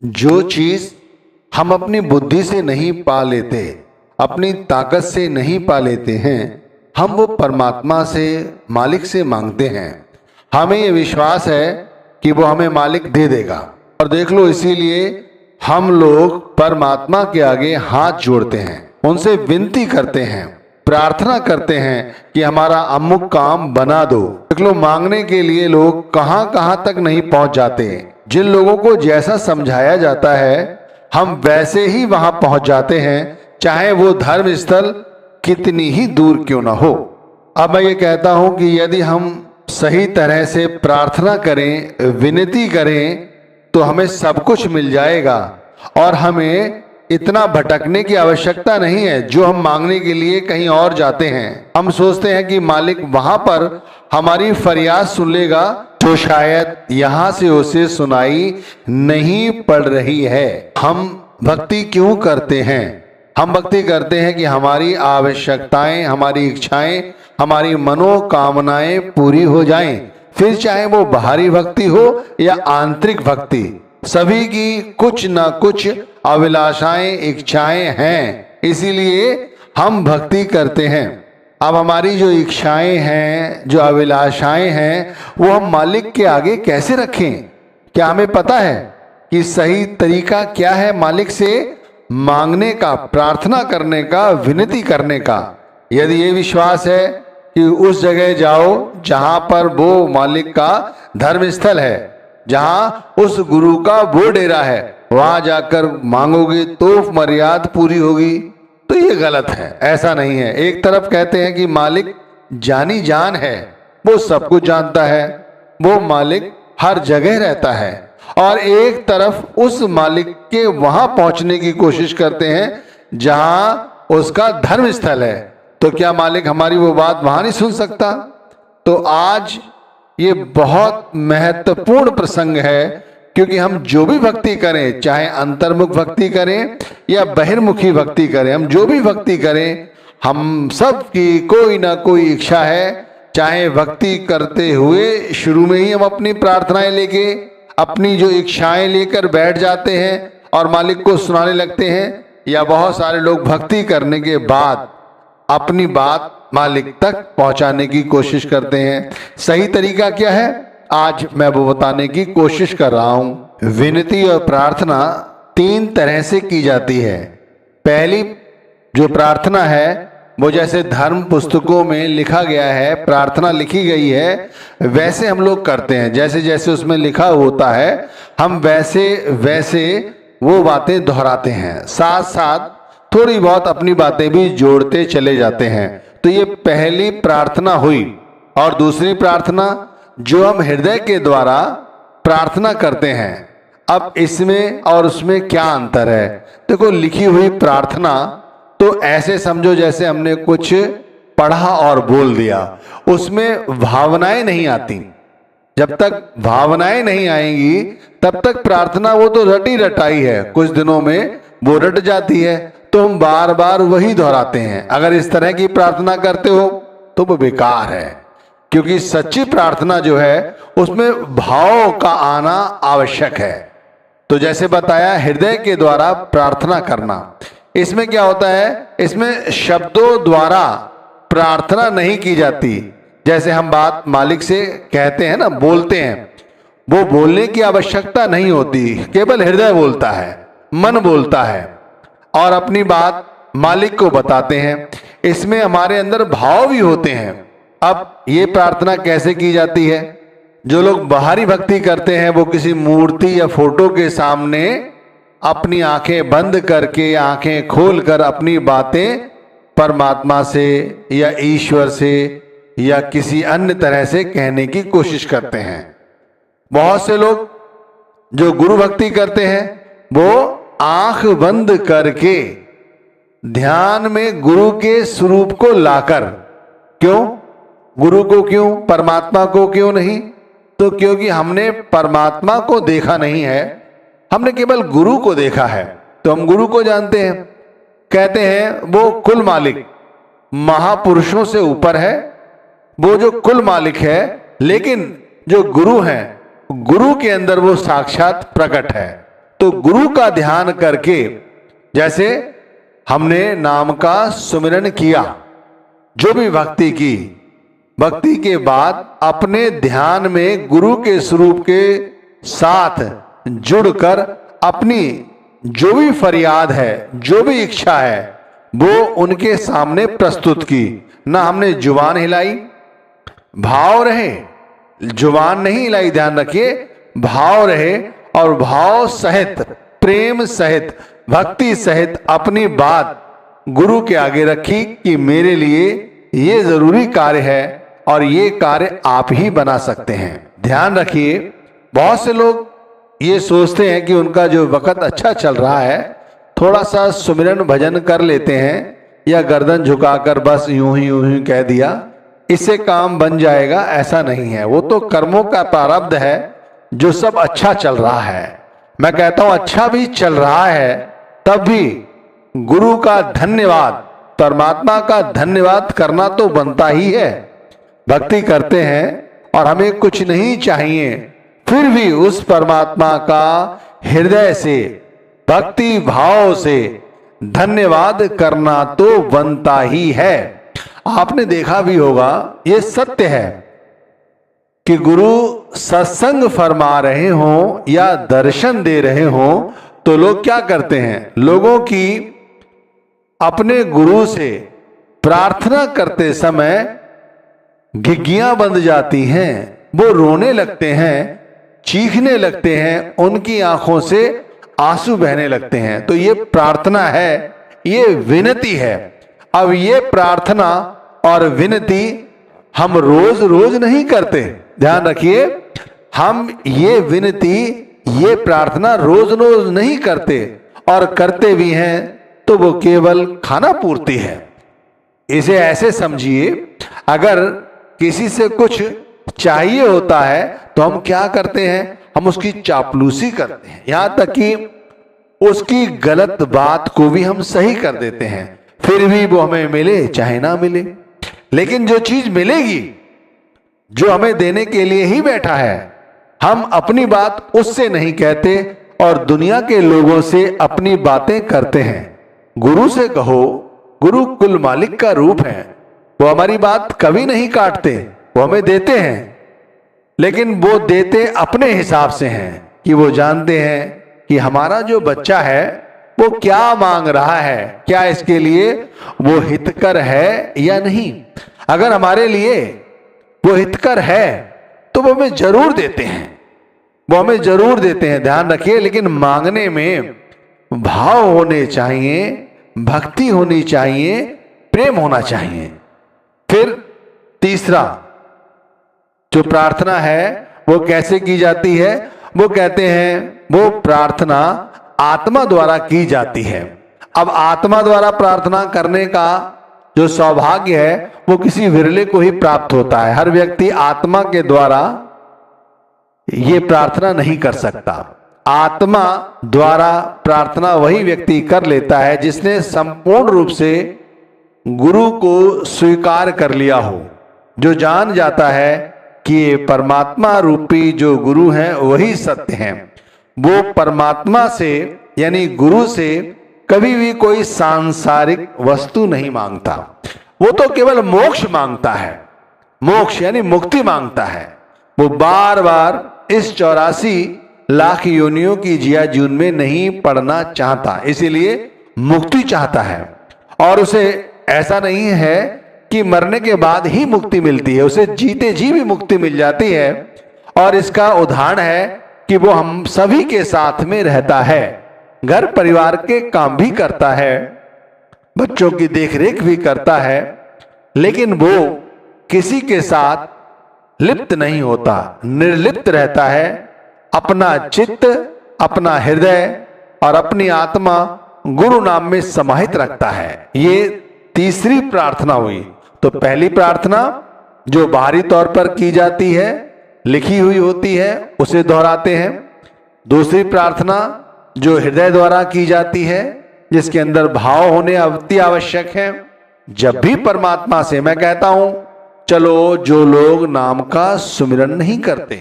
जो चीज हम अपनी बुद्धि से नहीं पा लेते, अपनी ताकत से नहीं पा लेते हैं, हम वो परमात्मा से, मालिक से मांगते हैं। हमें ये विश्वास है कि वो हमें मालिक दे देगा। और देख लो, इसीलिए हम लोग परमात्मा के आगे हाथ जोड़ते हैं, उनसे विनती करते हैं, प्रार्थना करते हैं कि हमारा अमुक काम बना दो। देख लो, मांगने के लिए लोग कहाँ कहाँ तक नहीं पहुंच जाते। जिन लोगों को जैसा समझाया जाता है हम वैसे ही वहां पहुंच जाते हैं, चाहे वो धर्म स्थल कितनी ही दूर क्यों ना हो। अब मैं ये कहता हूं कि यदि हम सही तरह से प्रार्थना करें, विनती करें, तो हमें सब कुछ मिल जाएगा और हमें इतना भटकने की आवश्यकता नहीं है। जो हम मांगने के लिए कहीं और जाते हैं, हम सोचते हैं कि मालिक वहां पर हमारी फरियाद सुन लेगा, जो शायद यहां से उसे सुनाई नहीं पड़ रही है। हम भक्ति क्यों करते हैं? हम भक्ति करते हैं कि हमारी आवश्यकताएं, हमारी इच्छाएं, हमारी मनोकामनाएं पूरी हो जाएं। फिर चाहे वो बाहरी भक्ति हो या आंतरिक भक्ति, सभी की कुछ ना कुछ अभिलाषाएं, इच्छाएं हैं, इसीलिए हम भक्ति करते हैं। अब हमारी जो इच्छाएं हैं, जो अभिलाषाएं हैं, वो हम मालिक के आगे कैसे रखें? क्या हमें पता है कि सही तरीका क्या है मालिक से मांगने का, प्रार्थना करने का, विनती करने का? यदि ये विश्वास है कि उस जगह जाओ जहां पर वो मालिक का धर्म स्थल है, जहां उस गुरु का वो डेरा है, वहां जाकर मांगोगे तो मर्याद पूरी होगी, तो ये गलत है। ऐसा नहीं है। एक तरफ कहते हैं कि मालिक जानी जान है, वो सब कुछ जानता है, वो मालिक हर जगह रहता है, और एक तरफ उस मालिक के वहां पहुंचने की कोशिश करते हैं जहां उसका धर्म स्थल है। तो क्या मालिक हमारी वो बात वहां नहीं सुन सकता? तो आज ये बहुत महत्वपूर्ण प्रसंग है, क्योंकि हम जो भी भक्ति करें, चाहे अंतर्मुख भक्ति करें या बहिर्मुखी भक्ति करें, हम जो भी भक्ति करें, हम सब की कोई ना कोई इच्छा है। चाहे भक्ति करते हुए शुरू में ही हम अपनी प्रार्थनाएं लेके, अपनी जो इच्छाएं लेकर बैठ जाते हैं और मालिक को सुनाने लगते हैं, या बहुत सारे लोग भक्ति करने के बाद अपनी बात मालिक तक पहुंचाने की कोशिश करते हैं। सही तरीका क्या है, आज मैं वो बताने की कोशिश कर रहा हूं। विनती और प्रार्थना तीन तरह से की जाती है। पहली जो प्रार्थना है, वो जैसे धर्म पुस्तकों में लिखा गया है, प्रार्थना लिखी गई है, वैसे हम लोग करते हैं। जैसे जैसे उसमें लिखा होता है, हम वैसे वैसे वो बातें दोहराते हैं, साथ साथ थोड़ी बहुत अपनी बातें भी जोड़ते चले जाते हैं। तो ये पहली प्रार्थना हुई। और दूसरी प्रार्थना जो हम हृदय के द्वारा प्रार्थना करते हैं। अब इसमें और उसमें क्या अंतर है? देखो, लिखी हुई प्रार्थना तो ऐसे समझो जैसे हमने कुछ पढ़ा और बोल दिया, उसमें भावनाएं नहीं आती। जब तक भावनाएं नहीं आएंगी तब तक प्रार्थना वो तो रटी रटाई है, कुछ दिनों में वो रट जाती है, तो हम बार बार वही दोहराते हैं। अगर इस तरह की प्रार्थना करते हो तो वो बेकार है, क्योंकि सच्ची प्रार्थना जो है उसमें भाव का आना आवश्यक है। तो जैसे बताया, हृदय के द्वारा प्रार्थना करना, इसमें क्या होता है, इसमें शब्दों द्वारा प्रार्थना नहीं की जाती। जैसे हम बात मालिक से कहते हैं ना, बोलते हैं, वो बोलने की आवश्यकता नहीं होती, केवल हृदय बोलता है, मन बोलता है और अपनी बात मालिक को बताते हैं। इसमें हमारे अंदर भाव भी होते हैं। अब ये प्रार्थना कैसे की जाती है? जो लोग बाहरी भक्ति करते हैं, वो किसी मूर्ति या फोटो के सामने अपनी आंखें बंद करके, आंखें खोलकर अपनी बातें परमात्मा से या ईश्वर से या किसी अन्य तरह से कहने की कोशिश करते हैं। बहुत से लोग जो गुरु भक्ति करते हैं, वो आंख बंद करके ध्यान में गुरु के स्वरूप को लाकर, क्यों गुरु को, क्यों परमात्मा को क्यों नहीं? तो क्योंकि हमने परमात्मा को देखा नहीं है, हमने केवल गुरु को देखा है। तो हम गुरु को जानते हैं, कहते हैं वो कुल मालिक महापुरुषों से ऊपर है, वो जो कुल मालिक है। लेकिन जो गुरु है, गुरु के अंदर वो साक्षात प्रकट है। तो गुरु का ध्यान करके, जैसे हमने नाम का सुमिरन किया, जो भी भक्ति की, भक्ति के बाद अपने ध्यान में गुरु के स्वरूप के साथ जुड़कर अपनी जो भी फरियाद है, जो भी इच्छा है, वो उनके सामने प्रस्तुत की। ना हमने जुबान हिलाई, भाव रहे, जुबान नहीं हिलाई, ध्यान रखिए, भाव रहे और भाव सहित, प्रेम सहित, भक्ति सहित अपनी बात गुरु के आगे रखी कि मेरे लिए ये जरूरी कार्य है और ये कार्य आप ही बना सकते हैं। ध्यान रखिए, बहुत से लोग ये सोचते हैं कि उनका जो वक्त अच्छा चल रहा है, थोड़ा सा सुमिरन भजन कर लेते हैं या गर्दन झुकाकर बस यूं ही कह दिया, इससे काम बन जाएगा, ऐसा नहीं है। वो तो कर्मों का प्रारब्ध है जो सब अच्छा चल रहा है। मैं कहता हूं अच्छा भी चल रहा है, तब भी गुरु का धन्यवाद, परमात्मा का धन्यवाद करना तो बनता ही है। भक्ति करते हैं और हमें कुछ नहीं चाहिए, फिर भी उस परमात्मा का हृदय से, भक्ति भाव से धन्यवाद करना तो बनता ही है। आपने देखा भी होगा, ये सत्य है कि गुरु सत्संग फरमा रहे हों या दर्शन दे रहे हों तो लोग क्या करते हैं, लोगों की अपने गुरु से प्रार्थना करते समय घिघियां बंध जाती हैं, वो रोने लगते हैं, चीखने लगते हैं, उनकी आंखों से आंसू बहने लगते हैं। तो ये प्रार्थना है, ये विनती है। अब ये प्रार्थना और विनती हम रोज रोज नहीं करते, ध्यान रखिए, हम ये विनती, ये प्रार्थना रोज रोज नहीं करते, और करते भी हैं तो वो केवल खाना पूर्ति है। इसे ऐसे समझिए, अगर किसी से कुछ चाहिए होता है तो हम क्या करते हैं, हम उसकी चापलूसी करते हैं, यहां तक कि उसकी गलत बात को भी हम सही कर देते हैं, फिर भी वो हमें मिले चाहे ना मिले। लेकिन जो चीज मिलेगी, जो हमें देने के लिए ही बैठा है, हम अपनी बात उससे नहीं कहते और दुनिया के लोगों से अपनी बातें करते हैं। गुरु से कहो, गुरु कुल मालिक का रूप है, वो हमारी बात कभी नहीं काटते, वो हमें देते हैं, लेकिन वो देते अपने हिसाब से हैं कि वो जानते हैं कि हमारा जो बच्चा है वो क्या मांग रहा है, क्या इसके लिए वो हितकर है या नहीं। अगर हमारे लिए वो हितकर है तो वो हमें जरूर देते हैं, वो हमें जरूर देते हैं, ध्यान रखिए। लेकिन मांगने में भाव होने चाहिए, भक्ति होनी चाहिए, प्रेम होना चाहिए। फिर तीसरा जो प्रार्थना है वो कैसे की जाती है, वो कहते हैं वो प्रार्थना आत्मा द्वारा की जाती है। अब आत्मा द्वारा प्रार्थना करने का जो सौभाग्य है वो किसी विरले को ही प्राप्त होता है। हर व्यक्ति आत्मा के द्वारा ये प्रार्थना नहीं कर सकता। आत्मा द्वारा प्रार्थना वही व्यक्ति कर लेता है जिसने संपूर्ण रूप से गुरु को स्वीकार कर लिया हो, जो जान जाता है कि ये परमात्मा रूपी जो गुरु हैं वही सत्य हैं। वो परमात्मा से यानी गुरु से कभी भी कोई सांसारिक वस्तु नहीं मांगता, वो तो केवल मोक्ष मांगता है, मोक्ष यानी मुक्ति मांगता है। वो बार बार इस 84 लाख योनियों की जिया जून में नहीं पड़ना चाहता, इसीलिए मुक्ति चाहता है। और उसे ऐसा नहीं है कि मरने के बाद ही मुक्ति मिलती है, उसे जीते जी भी मुक्ति मिल जाती है। और इसका उदाहरण है कि वो हम सभी के साथ में रहता है, घर परिवार के काम भी करता है, बच्चों की देखरेख भी करता है, लेकिन वो किसी के साथ लिप्त नहीं होता, निर्लिप्त रहता है। अपना चित्त, अपना हृदय और अपनी आत्मा गुरु नाम में समाहित रखता है। ये तीसरी प्रार्थना हुई। तो पहली प्रार्थना जो बाहरी तौर पर की जाती है, लिखी हुई होती है, उसे दोहराते हैं। दूसरी प्रार्थना जो हृदय द्वारा की जाती है, जिसके अंदर भाव होने अति आवश्यक है। जब भी परमात्मा से, मैं कहता हूं चलो जो लोग नाम का सुमिरन नहीं करते,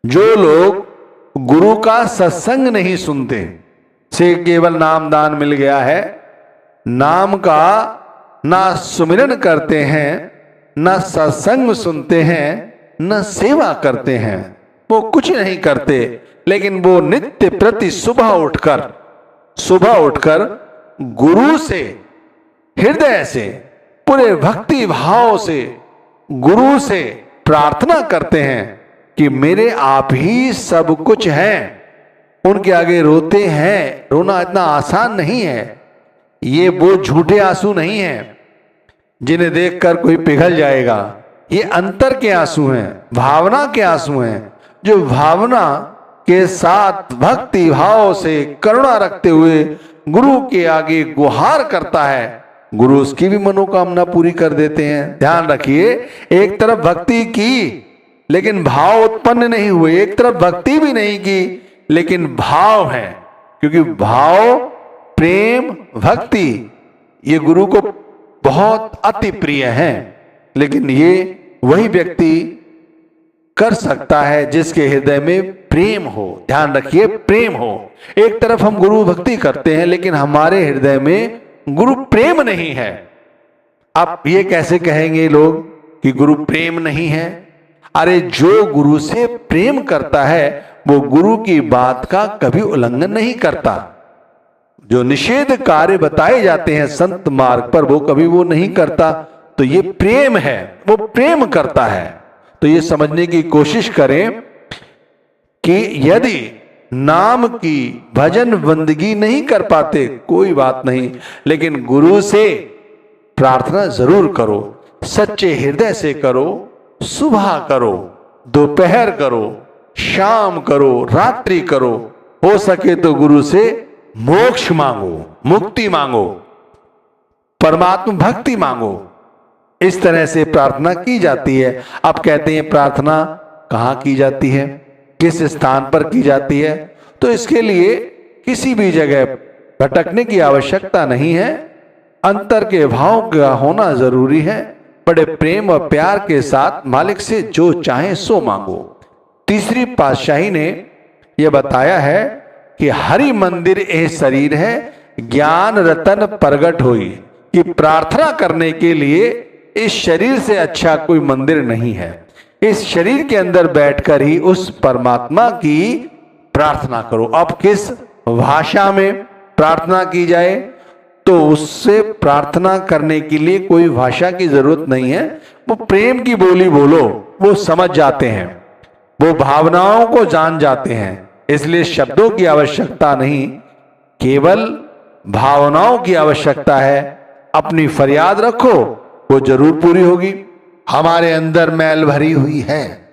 जो लोग गुरु का सत्संग नहीं सुनते, से केवल नाम दान मिल गया है, नाम का ना सुमिरन करते हैं, न सत्संग सुनते हैं, न सेवा करते हैं, वो कुछ नहीं करते। लेकिन वो नित्य प्रति सुबह उठकर गुरु से हृदय से पूरे भक्ति भाव से गुरु से प्रार्थना करते हैं कि मेरे आप ही सब कुछ हैं। उनके आगे रोते हैं। रोना इतना आसान नहीं है। ये वो झूठे आंसू नहीं हैं जिन्हें देखकर कोई पिघल जाएगा। ये अंतर के आंसू हैं, भावना के आंसू हैं। जो भावना के साथ भक्ति भाव से करुणा रखते हुए गुरु के आगे गुहार करता है, गुरु उसकी भी मनोकामना पूरी कर देते हैं। ध्यान रखिए, एक तरफ भक्ति की लेकिन भाव उत्पन्न नहीं हुए, एक तरफ भक्ति भी नहीं की लेकिन भाव है। क्योंकि भाव, प्रेम, भक्ति ये गुरु को बहुत अति प्रिय है। लेकिन ये वही व्यक्ति कर सकता है जिसके हृदय में प्रेम हो। ध्यान रखिए, प्रेम हो। एक तरफ हम गुरु भक्ति करते हैं लेकिन हमारे हृदय में गुरु प्रेम नहीं है। आप ये कैसे कहेंगे लोग कि गुरु प्रेम नहीं है? अरे जो गुरु से प्रेम करता है वो गुरु की बात का कभी उल्लंघन नहीं करता। जो निषेध कार्य बताए जाते हैं संत मार्ग पर वो कभी वो नहीं करता। तो ये प्रेम है, वो प्रेम करता है। तो ये समझने की कोशिश करें कि यदि नाम की भजन बंदगी नहीं कर पाते कोई बात नहीं, लेकिन गुरु से प्रार्थना जरूर करो। सच्चे हृदय से करो। सुबह करो, दोपहर करो, शाम करो, रात्रि करो। हो सके तो गुरु से मोक्ष मांगो, मुक्ति मांगो, परमात्मा भक्ति मांगो। इस तरह से प्रार्थना की जाती है। अब कहते हैं प्रार्थना कहाँ की जाती है, किस स्थान पर की जाती है? तो इसके लिए किसी भी जगह भटकने की आवश्यकता नहीं है। अंतर के भाव का होना जरूरी है। बड़े प्रेम और प्यार के साथ मालिक से जो चाहे सो मांगो। तीसरी पातशाही ने यह बताया है कि हरि मंदिर ए शरीर है, ज्ञान रतन प्रगट होई। कि प्रार्थना करने के लिए इस शरीर से अच्छा कोई मंदिर नहीं है। इस शरीर के अंदर बैठकर ही उस परमात्मा की प्रार्थना करो। अब किस भाषा में प्रार्थना की जाए? तो उससे प्रार्थना करने के लिए कोई भाषा की जरूरत नहीं है। वो प्रेम की बोली बोलो, वो समझ जाते हैं, वो भावनाओं को जान जाते हैं। इसलिए शब्दों की आवश्यकता नहीं, केवल भावनाओं की आवश्यकता है। अपनी फरियाद रखो, वो जरूर पूरी होगी। हमारे अंदर मैल भरी हुई है।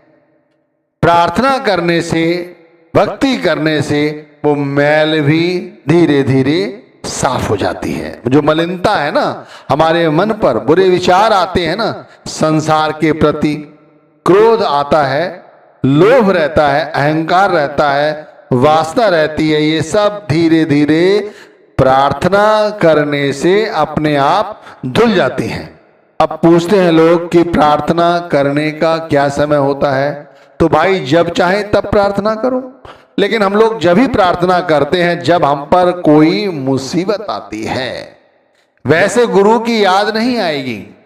प्रार्थना करने से, भक्ति करने से वो मैल भी धीरे धीरे साफ हो जाती है। जो मलिनता है ना, हमारे मन पर बुरे विचार आते हैं ना, संसार के प्रति क्रोध आता है, लोभ रहता है, अहंकार रहता है, वासना रहती है, ये सब धीरे धीरे प्रार्थना करने से अपने आप धुल जाती हैं। अब पूछते हैं लोग कि प्रार्थना करने का क्या समय होता है? तो भाई जब चाहे तब प्रार्थना करो। लेकिन हम लोग जब ही प्रार्थना करते हैं जब हम पर कोई मुसीबत आती है। वैसे गुरु की याद नहीं आएगी,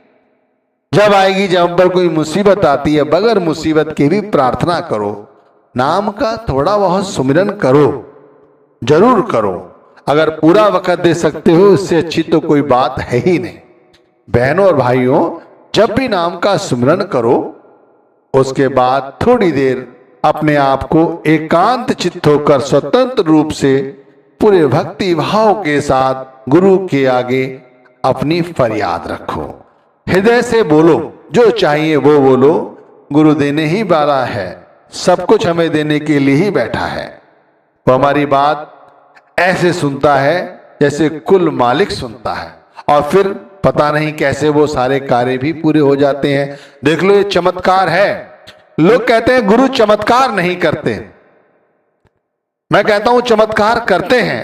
जब आएगी जब हम पर कोई मुसीबत आती है। बगैर मुसीबत के भी प्रार्थना करो। नाम का थोड़ा बहुत सुमिरन करो, जरूर करो। अगर पूरा वक्त दे सकते हो इससे अच्छी तो कोई बात है ही नहीं। बहनों और भाइयों, जब भी नाम का सुमिरन करो उसके बाद थोड़ी देर अपने आप को एकांत चित्त होकर स्वतंत्र रूप से पूरे भक्ति भाव के साथ गुरु के आगे अपनी फरियाद रखो। हृदय से बोलो, जो चाहिए वो बोलो। गुरु देने ही वाला है, सब कुछ हमें देने के लिए ही बैठा है। वो हमारी बात ऐसे सुनता है जैसे कुल मालिक सुनता है, और फिर पता नहीं कैसे वो सारे कार्य भी पूरे हो जाते हैं। देख लो, ये चमत्कार है। लोग कहते हैं गुरु चमत्कार नहीं करते। मैं कहता हूं चमत्कार करते हैं।